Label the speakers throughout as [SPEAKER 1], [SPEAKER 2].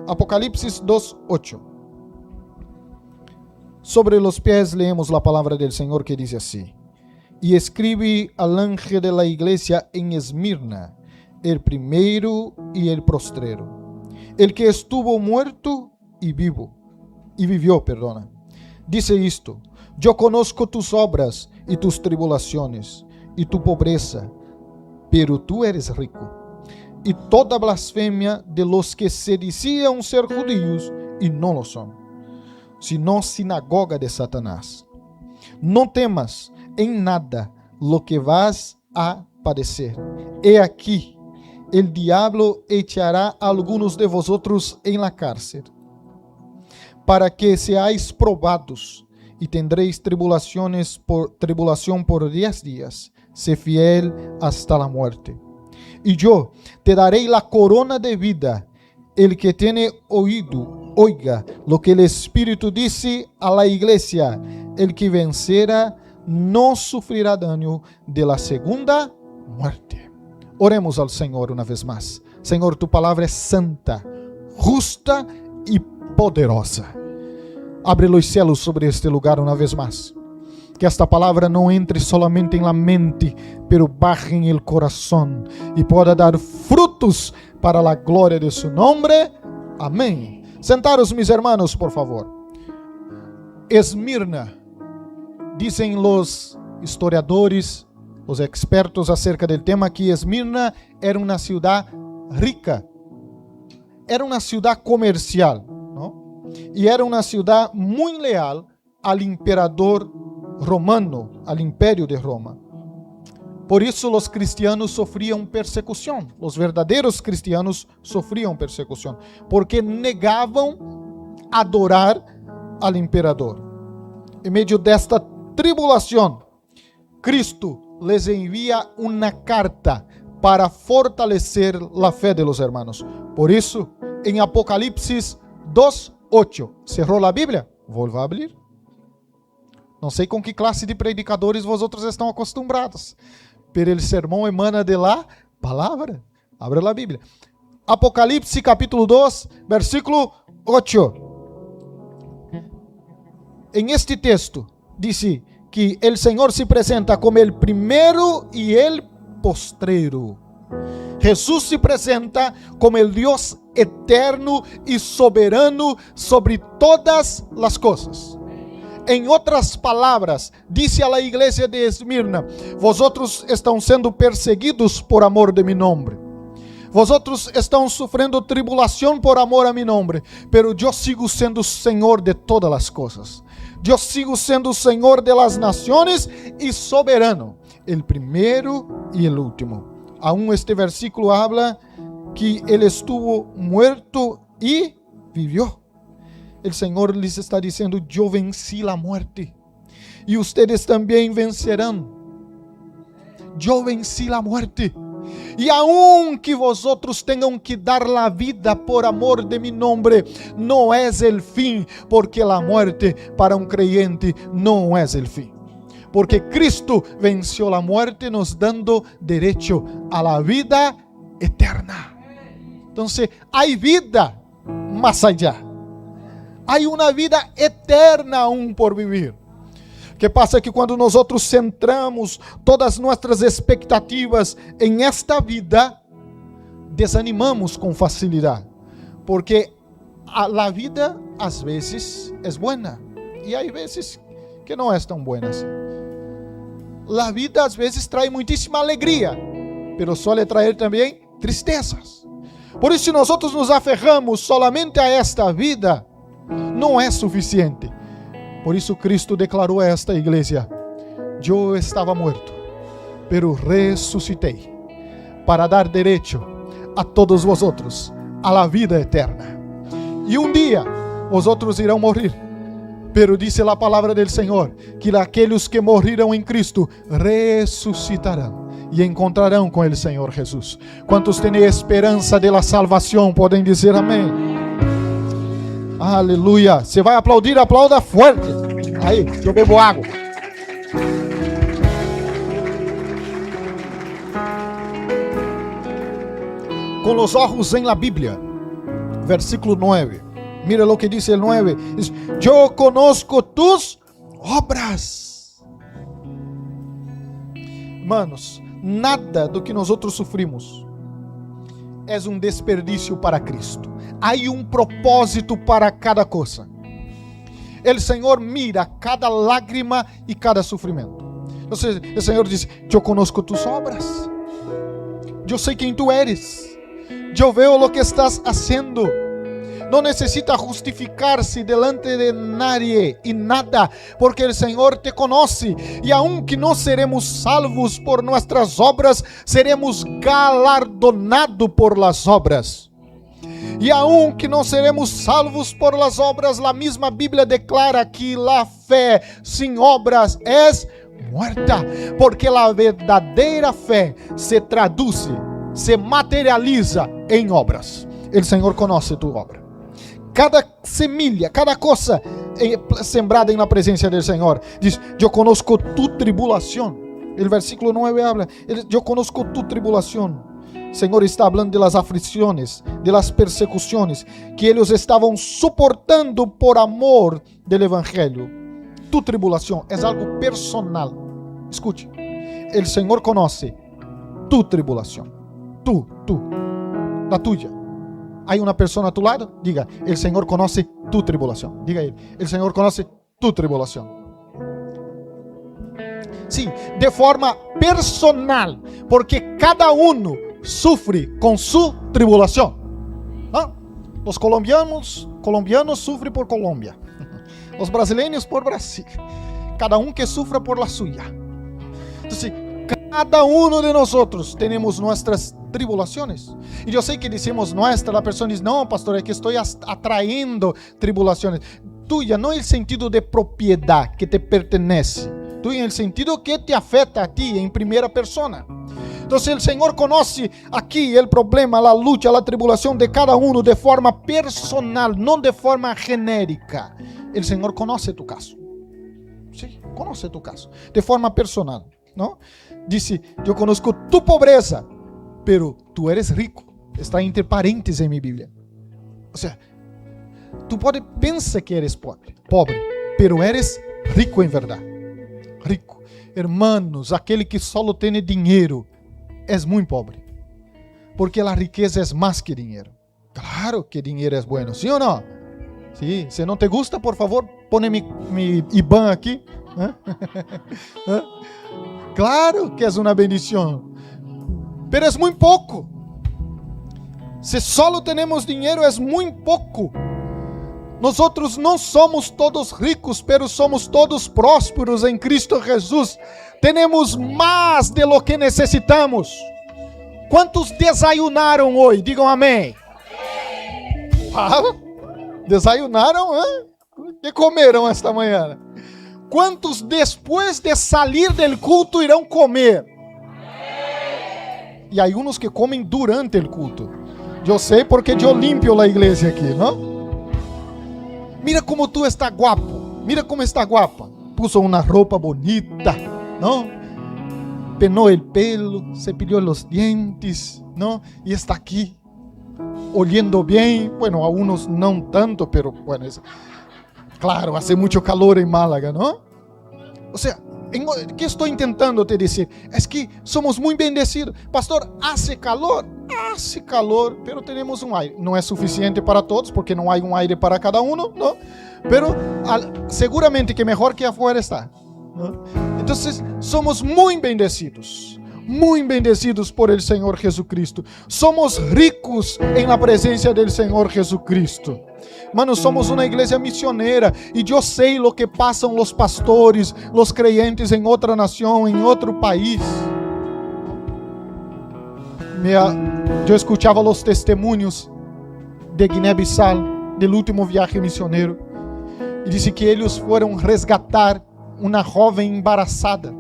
[SPEAKER 1] Apocalipsis 2:8. Sobre los pies leemos la palabra del Señor que dice así: y escribe al ángel de la iglesia en Esmirna, el primero y el postrero, el que estuvo muerto y vivió. Dice esto: yo conozco tus obras y tus tribulaciones y tu pobreza, pero tú eres rico, y toda blasfemia de los que se decían ser judíos y no lo son, sino sinagoga de Satanás. No temas en nada lo que vas a padecer. He aquí, el diablo echará a algunos de vosotros en la cárcel, para que seáis probados, y tendréis tribulación por 10 días. Sé fiel hasta la muerte, y yo te daré la corona de vida. El que tiene oído, oiga lo que el Espíritu dice a la iglesia. El que venciera no sufrirá daño de la segunda muerte. Oremos al Señor una vez más. Señor, tu palabra es santa, justa y poderosa. Abre los cielos sobre este lugar una vez más. Que esta palabra no entre solamente en la mente, pero baje en el corazón y pueda dar frutos para la gloria de su nombre. Amén. Sentaros, mis hermanos, por favor. Esmirna, dicen los historiadores, los expertos acerca del tema, que Esmirna era una ciudad rica, era una ciudad comercial, ¿no? Y era una ciudad muy leal al emperador romano, al imperio de Roma. Por eso los cristianos sufrían persecución, los verdaderos cristianos sufrían persecución, porque negaban adorar al emperador. En medio de esta tribulación, Cristo les envía una carta para fortalecer la fe de los hermanos. Por eso, en Apocalipsis 2:8, ¿cerró la Biblia? Vuelva a abrir. Não sei com que classe de predicadores vosotros estão acostumbrados, pero el sermão emana de la palavra. Abre la Bíblia. Apocalipse capítulo 2, versículo 8. En este texto dice que el Señor se presenta como el primero y el postrero. Jesús se presenta como el Dios eterno y soberano sobre todas las cosas. En otras palabras, dice a la iglesia de Esmirna: vosotros están siendo perseguidos por amor de mi nombre. Vosotros están sufriendo tribulación por amor a mi nombre, pero yo sigo siendo Señor de todas las cosas. Yo sigo siendo Señor de las naciones y soberano, el primero y el último. Aún este versículo habla que Él estuvo muerto y vivió. El Señor les está diciendo: yo vencí la muerte y ustedes también vencerán. Yo vencí la muerte. Y aunque vosotros tengan que dar la vida por amor de mi nombre, no es el fin, porque la muerte para un creyente no es el fin. Porque Cristo venció la muerte, nos dando derecho a la vida eterna. Entonces, hay vida más allá. Hay una vida eterna aún por vivir. Que pasa que quando nós centramos todas nossas expectativas em esta vida, desanimamos com facilidade, porque a vida às vezes é boa e há vezes que não é tão boa assim. A vida às vezes traz muitíssima alegria, mas suele trazer também tristezas. Por isso, se nós nos aferramos solamente a esta vida, não é suficiente. Por isso Cristo declarou a esta igreja: eu estava morto, pero ressuscitei, para dar direito a todos vosotros a la vida eterna. E um dia vosotros irão morrer, pero dice a palavra del Senhor que aqueles que morreram em Cristo ressuscitarão e encontrarão com o Senhor Jesus. Quantos têm esperança de la salvação podem dizer amém? Aleluia. Você vai aplaudir? Aplauda forte. Aí, eu bebo água. Com os olhos em la Bíblia, versículo 9. Mira lo que dice el 9. Dice, yo conozco tus obras. Hermanos, nada do que nós outros sofrimos é um desperdício para Cristo. Há propósito para cada coisa. O Senhor mira cada lágrima e cada sofrimento. Então, o Senhor diz, eu conozco tus obras. Eu sei quem tu eres. Eu veo lo que estás haciendo. No necesita justificarse delante de nadie y nada, porque el Señor te conoce. Y aunque no seremos salvos por nuestras obras, seremos galardonados por las obras. Y aunque no seremos salvos por las obras, la misma Biblia declara que la fe sin obras es muerta, porque la verdadera fe se traduce, se materializa en obras. El Señor conoce tu obra. Cada semilha, cada coisa sembrada na presença do Senhor. Diz, eu conosco tu tribulação. O versículo 9 habla, eu conosco tu tribulação. O Senhor está falando de las aflições, de las persecuções que eles estavam suportando por amor do Evangelho. Tu tribulação é algo personal. Escute, o Senhor conhece tu tribulação. Tu, la tuya. Há uma pessoa a tu lado? Diga, o Senhor conhece tu tribulação. Diga a ele, o Senhor conhece tu tribulação. Sim, de forma personal, porque cada um sofre com sua tribulação. ¿Ah? Os colombianos sofrem por Colômbia. Os brasileiros por Brasil. Cada que sofra por la suya. Então, cada de nós temos nossas tribulações. E eu sei que dizemos nuestra, a pessoa diz, não, pastor, é que estou atraindo tribulações. Tuya, não é o sentido de propriedade que te pertenece. Tuya, é o sentido que te afeta a ti em primeira persona. Então, o Senhor conhece aqui o problema, a luta, a tribulação de cada de forma personal, não de forma genérica. O Senhor conhece tu caso. Sim, conhece tu caso. De forma personal. Não? Disse, eu conozco tu pobreza, pero tu eres rico. Está entre parênteses em minha Bíblia. Ou seja, tu pode pensar que eres pobre, pero eres rico em verdade. Rico. Hermanos, aquele que só tem dinheiro é muito pobre. Porque a riqueza é mais que dinheiro. Claro que dinheiro é bueno, sim ou não? Sim, se não te gusta, por favor, põe mi IBAN aqui. Claro que é uma bendição. Pero é muito pouco. Se só temos dinheiro, é muito pouco. Nós não somos todos ricos, pero somos todos prósperos em Cristo Jesus. Temos mais de lo que necessitamos. Quantos desayunaram hoje? Digam amém. Desayunaram? O que comeram esta manhã? Quantos depois de sair do culto irão comer? E há uns que comem durante o culto. Eu sei porque eu limpio a igreja aqui, não? Mira como tu está guapo. Mira como está guapa. Puso uma roupa bonita, não? Penou o pelo, cepillou os dientes, não? E está aqui, olhando bem. Bueno, a uns não tanto, pero bueno, claro, hace muito calor em Málaga, não? Ou seja, o que estou tentando te dizer é que somos muito bendecidos. Pastor, hace calor? Hace calor, pero temos um aire. Não é suficiente para todos, porque não há um aire para cada um, não? Pero seguramente que melhor que afuera está. Então, somos muito bendecidos por el Senhor Jesucristo. Somos ricos em la presença del Senhor Jesucristo. Mano, somos uma igreja missioneira e eu sei o que passam os pastores, os creyentes em outra nação, em outro país. Eu escutava os testemunhos de Guiné-Bissau, do último viagem missioneiro, e disse que eles foram resgatar uma jovem embaraçada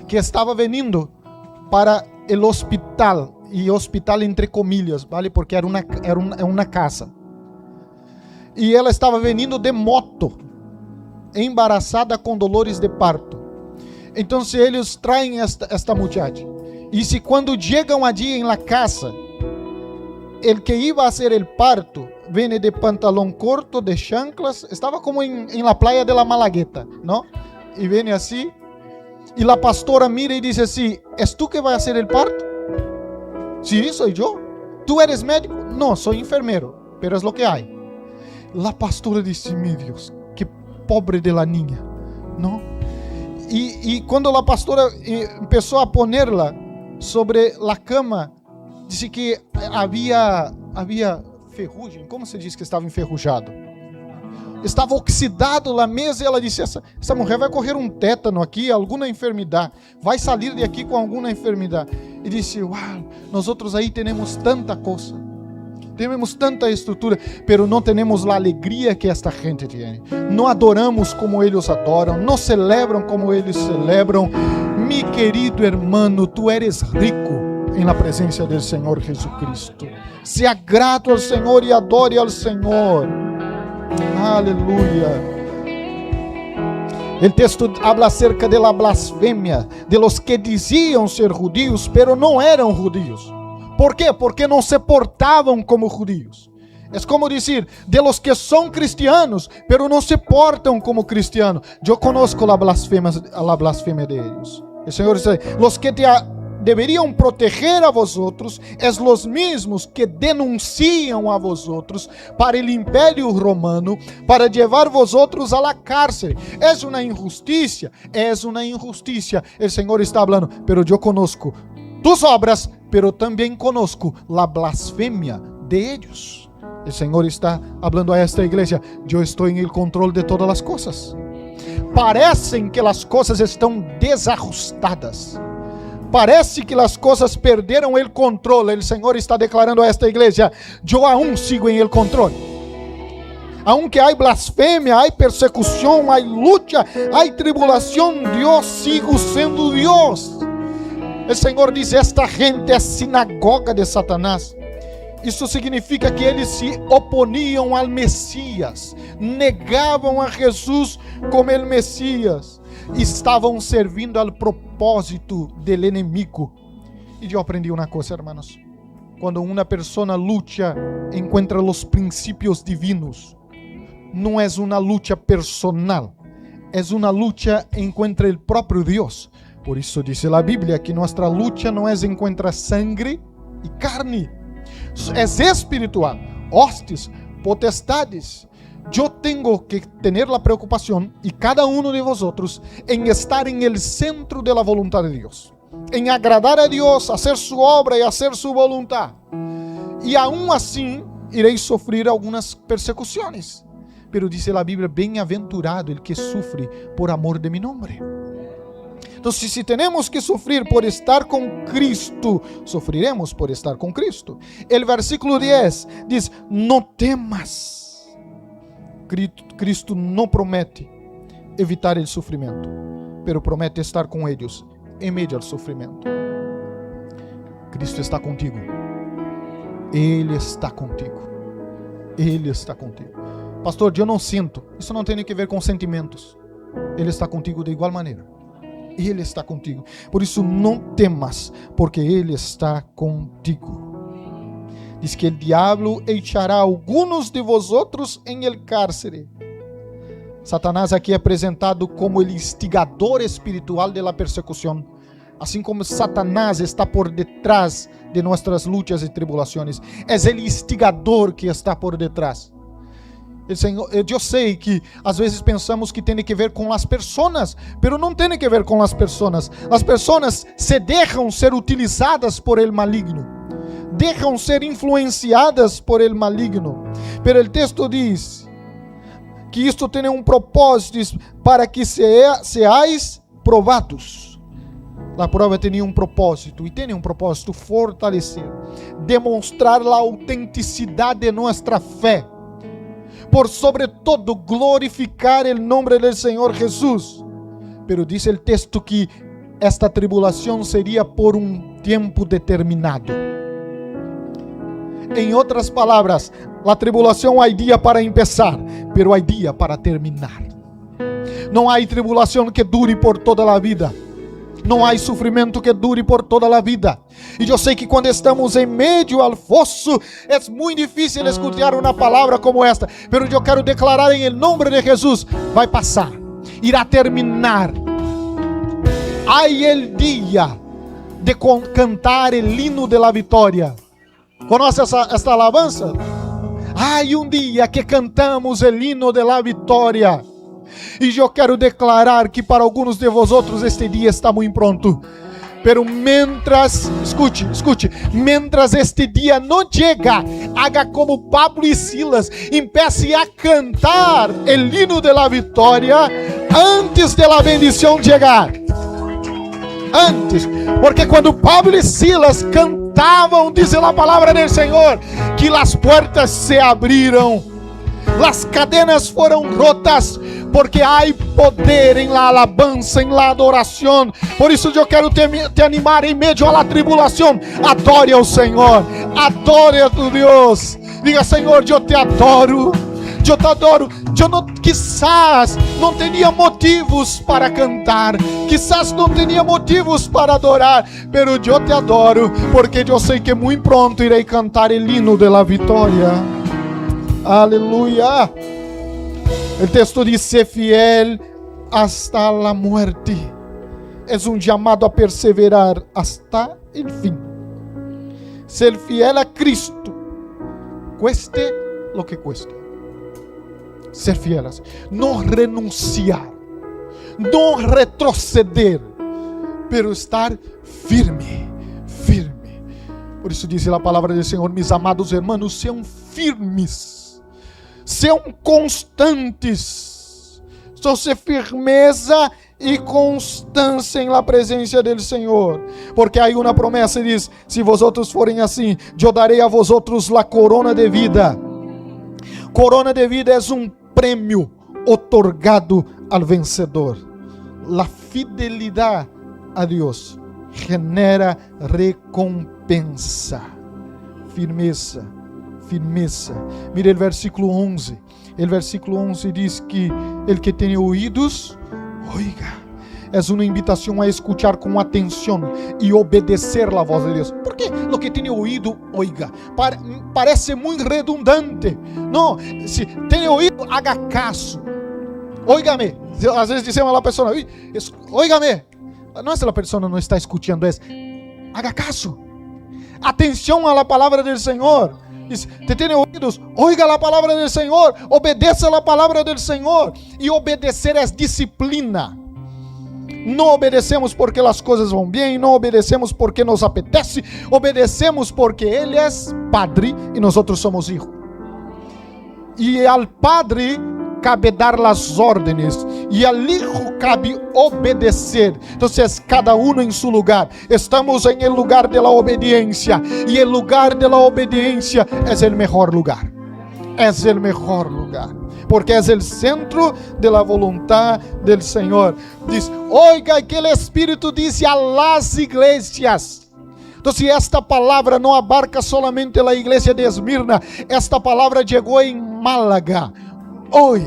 [SPEAKER 1] que estava vindo para o hospital, e hospital entre comillas, vale? Porque era uma casa. E ela estava vindo de moto, embaraçada com dolores de parto. Então eles traem esta muchacha. E se quando chegam allí em la casa, el que iba a hacer el parto viene de pantalón corto, de chanclas, estaba como en la playa de la Malagueta, ¿no? Y viene así, y la pastora mira y dice así, ¿es tú que vas a hacer el parto? Sí, soy yo. ¿Tú eres médico? No, soy enfermero, pero es lo que hay. La pastora dice, mi Dios, qué pobre de la niña, ¿no? Y cuando la pastora empezó a ponerla sobre la cama, dice que había ferrugem. Como se diz que estava enferrujado? Estava oxidado na mesa, e ela disse, essa mulher vai correr um tétano aqui, alguma enfermidade, vai sair de aqui com alguma enfermidade. E disse, uau, nós outros aí temos tanta coisa, temos tanta estrutura, pero não temos a alegria que esta gente tem. Não adoramos como eles adoram, não celebram como eles celebram. Mi querido hermano, tu eres rico em la presença do Senhor Jesucristo. Sea grato ao Senhor e adore ao Senhor. Aleluia. O texto habla acerca de la blasfemia de los que diziam ser judíos, pero não eram judíos. ¿Por quê? Porque não se portavam como judíos. É como dizer, de los que são cristianos, pero não se portam como cristianos. Eu conozco la blasfemia de ellos. O Senhor diz, los que te deveriam proteger a vosotros, es los mismos que denunciam a vosotros para el imperio romano, para llevar vosotros a la cárcel. Es una injusticia. El Senhor está hablando, pero yo conozco tus obras, pero também conozco la blasfemia de ellos. El Senhor está hablando a esta iglesia, yo estoy en el control de todas las cosas. Parecem que as coisas estão desajustadas. Parece que as coisas perderam o controle. O Senhor está declarando a esta igreja, eu aún sigo em el controle. Aunque há blasfêmia, há persecução, há luta, há tribulação, eu sigo sendo Deus. O Senhor diz, esta gente é sinagoga de Satanás. Isso significa que eles se oponiam ao Messias, negavam a Jesus como o Messias, estavam servindo ao propósito do inimigo. E eu aprendi uma coisa, hermanos: quando uma pessoa luta, encontra os princípios divinos. Não é uma luta personal, é uma luta contra o próprio Deus. Por isso diz a Bíblia que nossa luta não é contra sangue e carne, é espiritual, hostes, potestades. Eu tenho que ter a preocupação, e cada um de vosotros, em estar em el centro de la voluntad de Deus, em agradar a Deus, fazer sua obra e fazer sua voluntad. E aún assim ireis sofrer algumas persecuções. Pero dice a Bíblia, bem-aventurado el que sufre por amor de mi nombre. Então, se temos que sofrer por estar com Cristo, sofreremos por estar com Cristo. O versículo 10 diz, não temas. Cristo não promete evitar o sofrimento, pero promete estar com eles em meio ao sofrimento. Cristo está contigo. Ele está contigo. Ele está contigo. Pastor, eu não sinto. Isso não tem que ver com sentimentos. Ele está contigo de igual maneira. Ele está contigo. Por isso não temas, porque Ele está contigo. Diz que o diabo echará alguns de vosotros em el cárcere. Satanás aqui é apresentado como o instigador espiritual de la persecução. Assim como Satanás está por detrás de nossas lutas e tribulações, é o instigador que está por detrás. Eu sei que às vezes pensamos que tem que ver com as pessoas, mas não tem que ver com as pessoas. As pessoas se deixam ser utilizadas por el maligno, deixam ser influenciadas por el maligno. Pero o texto diz que isto tem um propósito para que seais provados. A prova tinha um propósito, e tem um propósito: fortalecer, demonstrar a autenticidade de nossa fé. Por sobre todo, glorificar o nome do Senhor Jesus. Pero diz o texto que esta tribulação seria por um tempo determinado. Em outras palavras, a tribulação há dia para começar, pero há dia para terminar. Não há tribulação que dure por toda a vida. Não há sofrimento que dure por toda a vida. E eu sei que quando estamos em meio ao fosso, é muito difícil escutar uma palavra como esta. Mas eu quero declarar em nome de Jesus: vai passar, irá terminar. Há o dia de cantar o hino de la vitória. Conhece esta alabança? Há dia que cantamos o hino de la vitória. E eu quero declarar que para alguns de vosotros este dia está muito pronto. Pero mientras, escute, mientras este dia não chega, haga como Pablo e Silas, empiece a cantar o hino de la vitória antes de la bendição chegar. Antes, porque quando Pablo e Silas cantavam, diz a palavra do Senhor, que as portas se abriram, as cadenas foram rotas, porque há poder em la alabança, em la adoração. Por isso eu quero te animar em meio à tribulação. Adore ao Senhor, adore a tu Deus. Diga: Senhor, eu te adoro, eu te adoro. Eu não, quizás não tinha motivos para cantar, quizás não tinha motivos para adorar, pero eu te adoro, porque eu sei que muito pronto irei cantar o hino de la vitória. Aleluia. O texto diz: ser fiel hasta la muerte. É chamado a perseverar hasta el fim. Ser fiel a Cristo, cueste lo que cueste. Ser fiel, não renunciar, não retroceder, pero estar firme. Por isso diz a palavra do Senhor: mis amados hermanos, sejam firmes, sejam constantes. Trouxe firmeza e constância em la presença do Senhor, porque aí uma promessa diz: se vosotros forem assim, eu darei a vosotros la corona de vida. Corona de vida é prêmio otorgado ao vencedor. La fidelidade a Deus genera recompensa. Firmeza. Mire o versículo 11. O versículo 11 diz que el que tem ouídos, oiga. É uma invitação a escuchar com atenção e obedecer a voz de Deus. Por que lo que tem ouído, oiga? Parece muito redundante. Não, se tem ouído, haga caso. Óigame. Às vezes dizemos a pessoa: óigame. Não é se a pessoa não está escutando, é haga caso. Atenção à palavra do Senhor. Diz: te tem ouídos, oiga a palavra do Senhor, obedeça a palavra do Senhor. E obedecer é disciplina. Não obedecemos porque as coisas vão bem, não obedecemos porque nos apetece, obedecemos porque Ele é Padre e nós somos hijos. E ao Padre cabe dar as ordens, e ao Hijo cabe obedecer. Então, cada um em seu lugar. Estamos em el lugar de la obediencia, e el lugar de la obediencia é o melhor lugar. É o melhor lugar, porque é o centro de la voluntad del Senhor. Diz: oiga que o Espírito diz a las iglesias. Então, se esta palavra não abarca solamente a igreja de Esmirna, esta palavra chegou em Málaga. Hoy,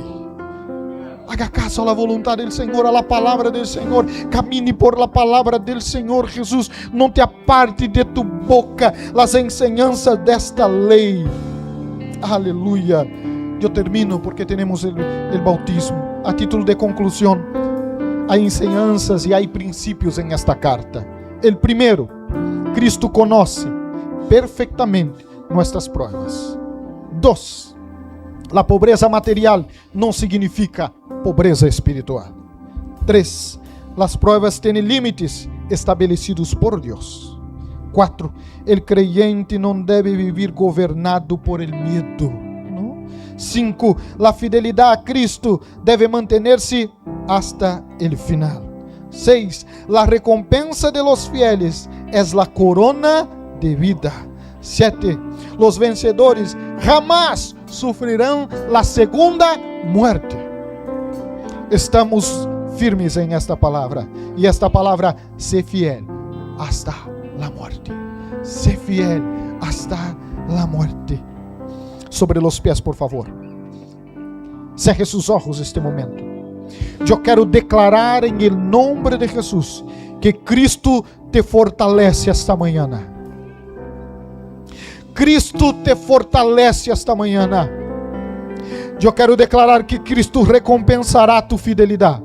[SPEAKER 1] haga caso a la voluntad del Señor, a la palabra del Señor. Camine por la palabra del Señor Jesús. Não te aparte de tu boca las enseñanzas desta lei. Aleluia. Eu termino porque temos el bautismo. A título de conclusão, há enseñanzas e há princípios em esta carta. El primeiro, Cristo conoce perfectamente nuestras pruebas. 2, la pobreza material não significa pobreza espiritual. 3, las pruebas têm limites estabelecidos por Deus. 4, el creyente não deve vivir governado por el medo. 5, la fidelidade a Cristo deve mantener-se hasta el final. 6, la recompensa de los fieles es la corona de vida. 7, los vencedores jamás sufrirán la segunda muerte. Estamos firmes en esta palabra, y esta palabra: sé fiel hasta la muerte. Sé fiel hasta la muerte. Sobre los pies, por favor. Cerre seus olhos este momento. Eu quero declarar em nome de Jesus que Cristo te fortalece esta manhã. Cristo te fortalece esta manhã. Eu quero declarar que Cristo recompensará tu fidelidade.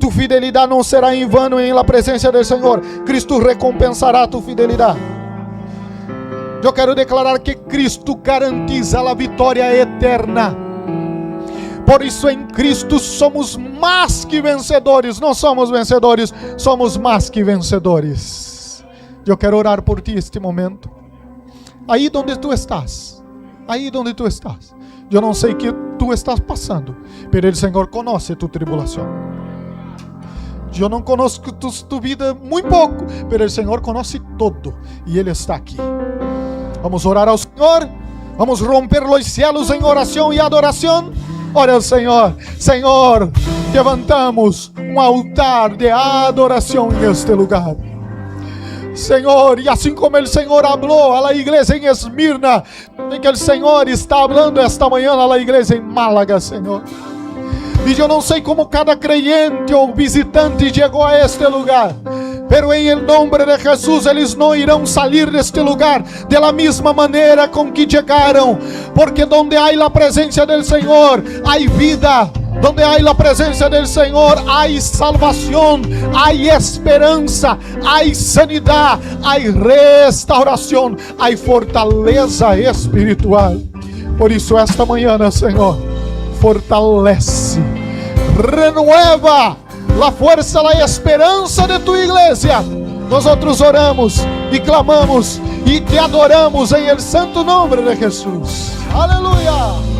[SPEAKER 1] Tu fidelidade não será em vano em la presença do Senhor. Cristo recompensará tu fidelidade. Eu quero declarar que Cristo garantiza a vitória eterna. Por isso em Cristo somos mais que vencedores. Não somos vencedores, somos mais que vencedores. Eu quero orar por ti este momento. Aí onde tu estás. Aí onde tu estás. Eu não sei o que tu estás passando, mas o Senhor conhece tu tribulação. Eu não conheço tu vida muito pouco, mas o Senhor conhece todo e Ele está aqui. Vamos orar ao Senhor. Vamos romper os céus em oração e adoração. Ora ao Senhor. Senhor, levantamos um altar de adoração neste lugar. Senhor, e assim como o Senhor falou à igreja em Esmirna, que o Senhor está falando esta manhã à igreja em Málaga, Senhor. E eu não sei como cada creyente ou visitante chegou a este lugar, pero em nome de Jesus eles não irão sair deste lugar de la mesma maneira com que chegaram, porque donde há a presença do Senhor, há vida. Donde há a presença do Senhor, há salvação, há esperança, há sanidade, há restauração, há fortaleza espiritual. Por isso esta manhã, Senhor, fortalece, renueva a força, a esperança de tua igreja. Nós outros oramos e clamamos e te adoramos em el santo nome de Jesus. Aleluia.